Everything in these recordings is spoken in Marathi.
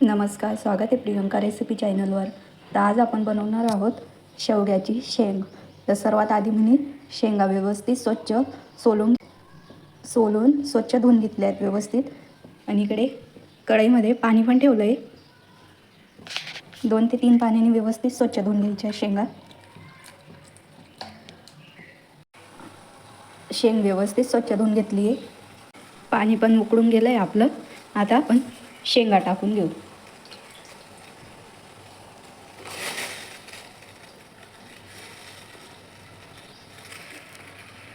नमस्कार, स्वागत आहे प्रियंका रेसिपी चॅनलवर. तर आज आपण बनवणार आहोत शेवग्याची शेंग. तर सर्वात आधी मी शेंगा व्यवस्थित स्वच्छ सोलून स्वच्छ धुवून घेतल्या आहेत व्यवस्थित. आणि इकडे कढईमध्ये पाणी पण ठेवलं आहे. 2 ते 3 पाण्याने व्यवस्थित स्वच्छ धुवून घ्यायच्या शेंगा. शेंग व्यवस्थित स्वच्छ धुवून घेतली आहे. पाणी पण उकळून गेलं आहे आपलं. आता आपण शेंगा टाकून घेऊ.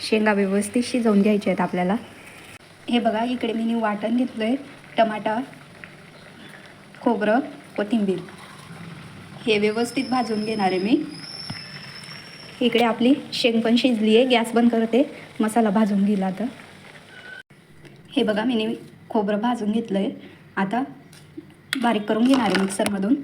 शेंगा व्यवस्थित शिजवून घ्यायचे आहेत आपल्याला. हे बघा, इकडे मी वाटण घेतलं आहे. टमाटा, खोबरं, कोथिंबीर हे व्यवस्थित भाजून घेणार आहे मी. इकडे आपली शेंग पण शिजली आहे. गॅस बंद करते, मसाला भाजून घेला. आता हे बघा, मी खोबरं भाजून घेतलं आहे. आता बारीक करून घेणार आहे मिक्सरमधून.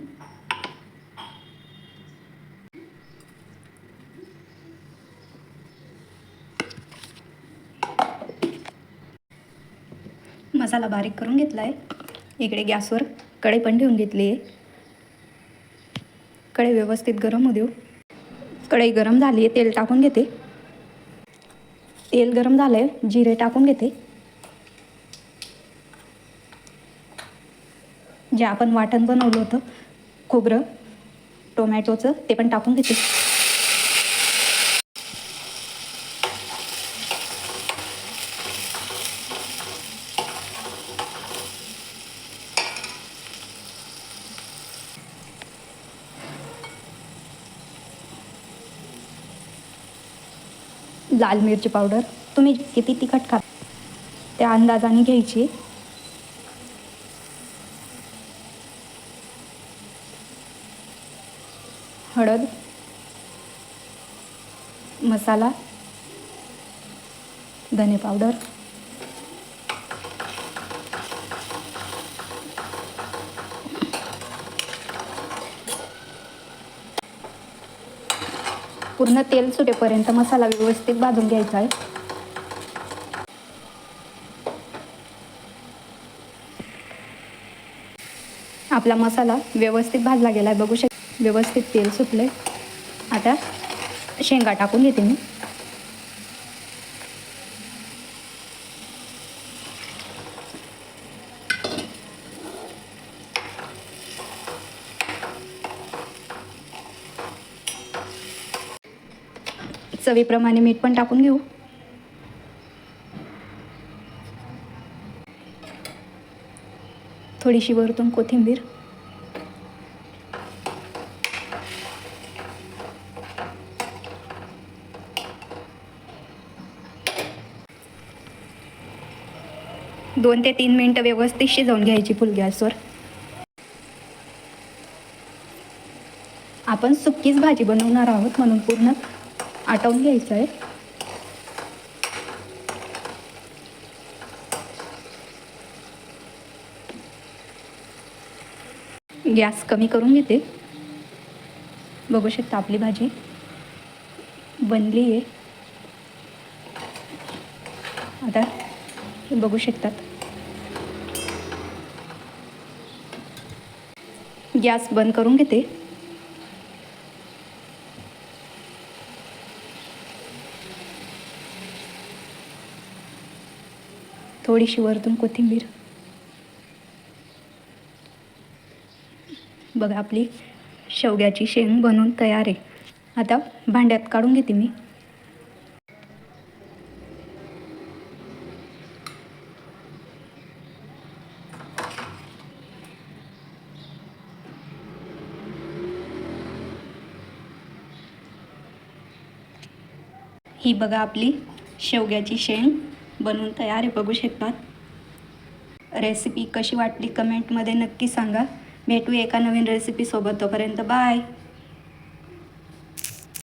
मसाला बारीक करून घेतला आहे. इकडे गॅसवर कढई पण ठेवून घेतली आहे. कढई व्यवस्थित गरम होऊ देऊ. कढई गरम झाली आहे, तेल टाकून घेते. तेल गरम झालं आहे, जिरे टाकून घेते. जे आपण वाटण बनवलं होतं खोबरं टोमॅटोचं, ते पण टाकून घेते. लाल मिरची पावडर तुम्ही किती तिखट खा त्या अंदाजाने घ्यायची. हळद, मसाला, धने पावडर, पूर्ण तेल सुटेपर्यंत मसाला व्यवस्थित भाजून घ्यायचा आहे. आपला मसाला व्यवस्थित भाजला गेला आहे, बघू शकता. व्यवस्थित तेल सुटले. आता शेंगा टाकून घेते मी. चवीप्रमाणे मीठ पण टाकून घेऊ. थोडीशी वरतून कोथिंबीर. दोन ते 3 मिनिटं व्यवस्थित शिजवून घ्यायची फुल गॅसवर. आपण सुक्कीच भाजी बनवणार आहोत म्हणून पूर्ण आटवून घ्यायचं आहे. गॅस कमी करून घेते. बघू शकता आपली भाजी बनली आहे. आता हे बघू शकतात. गॅस बंद करून घेते. थोडीशी वरतून कोथिंबीर. बघा, आपली शेवग्याची शेंग बनवून तयार आहे. आता भांड्यात काढून घेते मी. ही बघा, आपली शेवग्याची शेंग बनवून तयार आहे, बघू शकतात. रेसिपी कशी वाटली कमेंटमध्ये नक्की सांगा. भेटू एका नवीन रेसिपीसोबत. तोपर्यंत बाय.